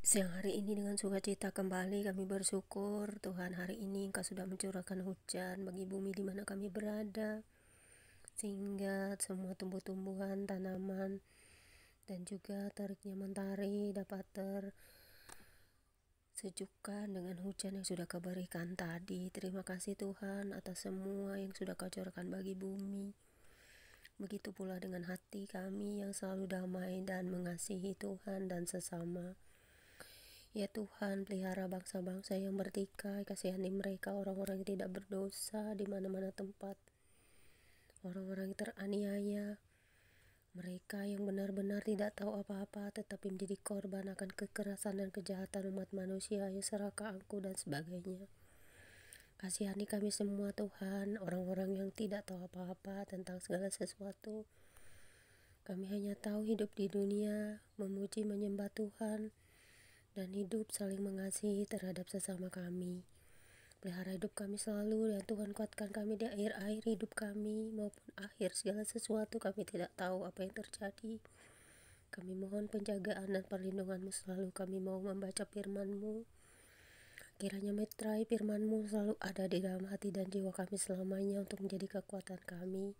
Siang hari ini dengan sukacita kembali kami bersyukur Tuhan, hari ini Engkau sudah mencurahkan hujan bagi bumi di mana kami berada, sehingga semua tumbuh-tumbuhan, tanaman, dan juga teriknya mentari dapat tersejukkan dengan hujan yang sudah Kau berikan tadi. Terima kasih Tuhan atas semua yang sudah Kau curahkan bagi bumi. Begitu pula dengan hati kami yang selalu damai dan mengasihi Tuhan dan sesama. Ya Tuhan, pelihara bangsa-bangsa yang bertikai, kasihani mereka, orang-orang yang tidak berdosa di mana-mana tempat, orang-orang yang teraniaya, mereka yang benar-benar tidak tahu apa-apa tetapi menjadi korban akan kekerasan dan kejahatan umat manusia, ya serakah angku dan sebagainya. Kasihani kami semua Tuhan, orang-orang yang tidak tahu apa-apa tentang segala sesuatu. Kami hanya tahu hidup di dunia, memuji menyembah Tuhan, dan hidup saling mengasihi terhadap sesama kami. Pelihara hidup kami selalu, dan Tuhan kuatkan kami di akhir-akhir hidup kami maupun akhir segala sesuatu. Kami tidak tahu apa yang terjadi. Kami mohon penjagaan dan perlindungan-Mu selalu. Kami mau membaca firman-Mu. Kiranya meterai firman-Mu selalu ada di dalam hati dan jiwa kami selamanya untuk menjadi kekuatan kami.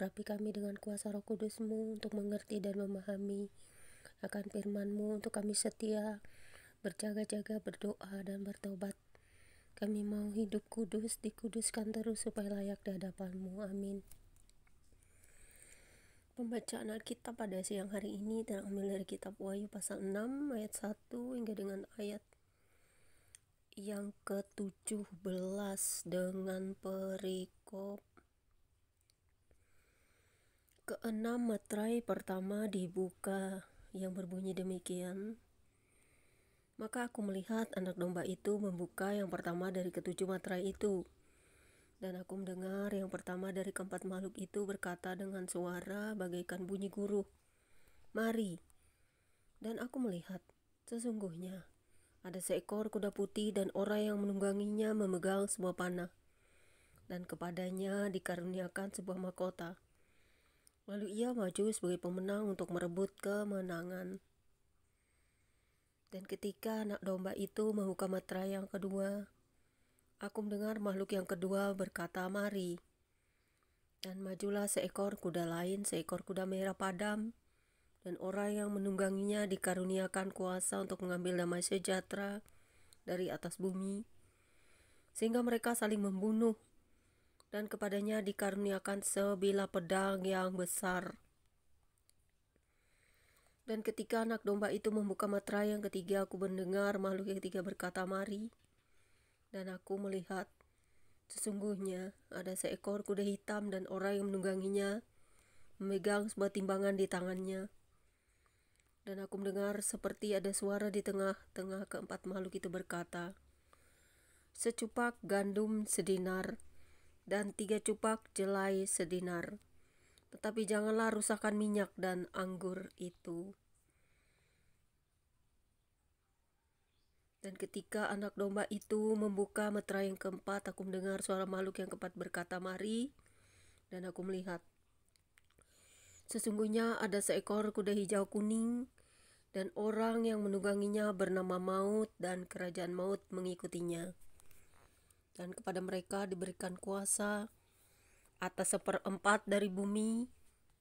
Urapi kami dengan kuasa Roh Kudus-Mu untuk mengerti dan memahami akan firman-Mu, untuk kami setia, berjaga-jaga, berdoa, dan bertobat. Kami mau hidup kudus, dikuduskan terus supaya layak di hadapan-Mu. Amin. Pembacaan Alkitab pada siang hari ini terambil dari kitab Wahyu pasal 6 ayat 1 hingga dengan ayat yang ke-17 dengan perikop ke-6. Meterai pertama dibuka yang berbunyi demikian. Maka aku melihat anak domba itu membuka yang pertama dari ketujuh meterai itu. Dan aku mendengar yang pertama dari keempat makhluk itu berkata dengan suara bagaikan bunyi guruh, "Mari." Dan aku melihat, sesungguhnya ada seekor kuda putih dan orang yang menungganginya memegang sebuah panah, dan kepadanya dikaruniakan sebuah mahkota. Lalu ia maju sebagai pemenang untuk merebut kemenangan. Dan ketika anak domba itu membuka meterai yang kedua, aku mendengar makhluk yang kedua berkata, "Mari." Dan majulah seekor kuda lain, seekor kuda merah padam, dan orang yang menungganginya dikaruniakan kuasa untuk mengambil damai sejahtera dari atas bumi, sehingga mereka saling membunuh, dan kepadanya dikaruniakan sebilah pedang yang besar. Dan ketika anak domba itu membuka meterai yang ketiga, aku mendengar makhluk yang ketiga berkata, "Mari." Dan aku melihat, sesungguhnya ada seekor kuda hitam dan orang yang menungganginya memegang sebuah timbangan di tangannya. Dan aku mendengar seperti ada suara di tengah-tengah keempat makhluk itu berkata, "Secupak gandum sedinar dan 3 cupak jelai sedinar, tetapi janganlah rusakkan minyak dan anggur itu." Dan ketika anak domba itu membuka meterai yang keempat, aku mendengar suara makhluk yang keempat berkata, "Mari." Dan aku melihat, sesungguhnya ada seekor kuda hijau kuning, dan orang yang menungganginya bernama Maut, dan kerajaan maut mengikutinya. Dan kepada mereka diberikan kuasa atas 1/4 dari bumi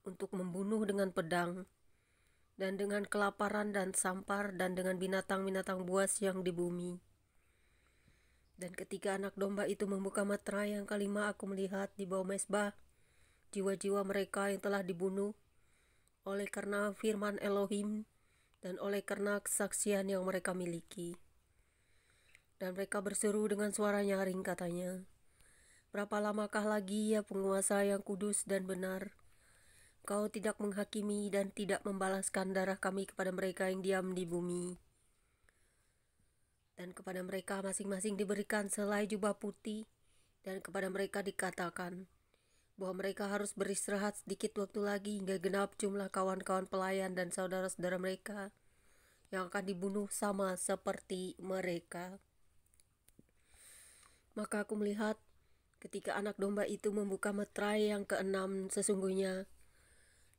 untuk membunuh dengan pedang, dan dengan kelaparan dan sampar, dan dengan binatang-binatang buas yang di bumi. Dan ketika anak domba itu membuka meterai yang kelima, aku melihat di bawah mezbah jiwa-jiwa mereka yang telah dibunuh oleh karena firman Elohim dan oleh karena kesaksian yang mereka miliki. Dan mereka berseru dengan suara nyaring, katanya, "Berapa lamakah lagi ya penguasa yang kudus dan benar? Kau tidak menghakimi dan tidak membalaskan darah kami kepada mereka yang diam di bumi." Dan kepada mereka masing-masing diberikan selai jubah putih, dan kepada mereka dikatakan bahwa mereka harus beristirahat sedikit waktu lagi hingga genap jumlah kawan-kawan pelayan dan saudara-saudara mereka yang akan dibunuh sama seperti mereka. Maka aku melihat ketika anak domba itu membuka meterai yang ke-6, sesungguhnya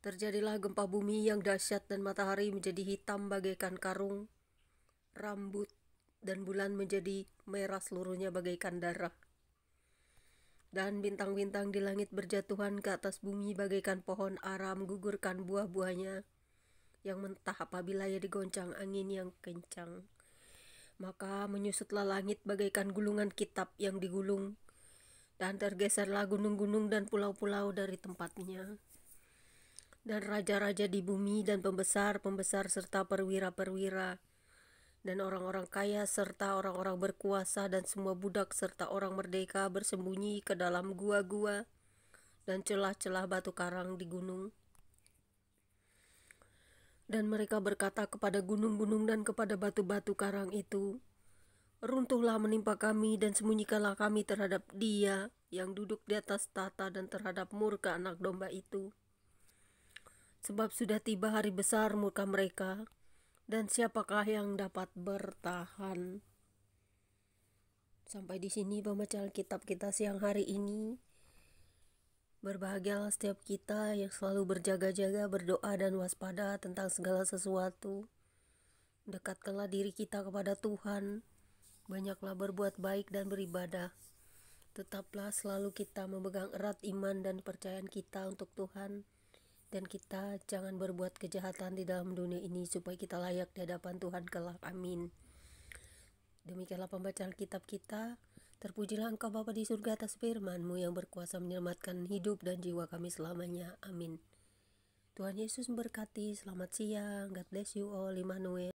terjadilah gempa bumi yang dahsyat dan matahari menjadi hitam bagaikan karung, rambut, dan bulan menjadi merah seluruhnya bagaikan darah. Dan bintang-bintang di langit berjatuhan ke atas bumi bagaikan pohon ara menggugurkan buah-buahnya yang mentah apabila ia digoncang angin yang kencang. Maka menyusutlah langit bagaikan gulungan kitab yang digulung, dan tergeserlah gunung-gunung dan pulau-pulau dari tempatnya. Dan raja-raja di bumi dan pembesar-pembesar serta perwira-perwira dan orang-orang kaya serta orang-orang berkuasa dan semua budak serta orang merdeka bersembunyi ke dalam gua-gua dan celah-celah batu karang di gunung. Dan mereka berkata kepada gunung-gunung dan kepada batu-batu karang itu, runtuhlah menimpa kami dan sembunyikanlah kami terhadap Dia yang duduk di atas tata dan terhadap murka anak domba itu. Sebab sudah tiba hari besar murka mereka, dan siapakah yang dapat bertahan? Sampai di sini pembacaan kitab kita siang hari ini. Berbahagialah setiap kita yang selalu berjaga-jaga, berdoa dan waspada tentang segala sesuatu. Dekatkanlah diri kita kepada Tuhan. Banyaklah berbuat baik dan beribadah. Tetaplah selalu kita memegang erat iman dan percayaan kita untuk Tuhan. Dan kita jangan berbuat kejahatan di dalam dunia ini supaya kita layak di hadapan Tuhan kelak. Amin. Demikianlah pembacaan kitab kita. Terpujilah Engkau Bapa di surga atas firman-Mu yang berkuasa menyelamatkan hidup dan jiwa kami selamanya. Amin. Tuhan Yesus memberkati. Selamat siang. God bless you all. Immanuel.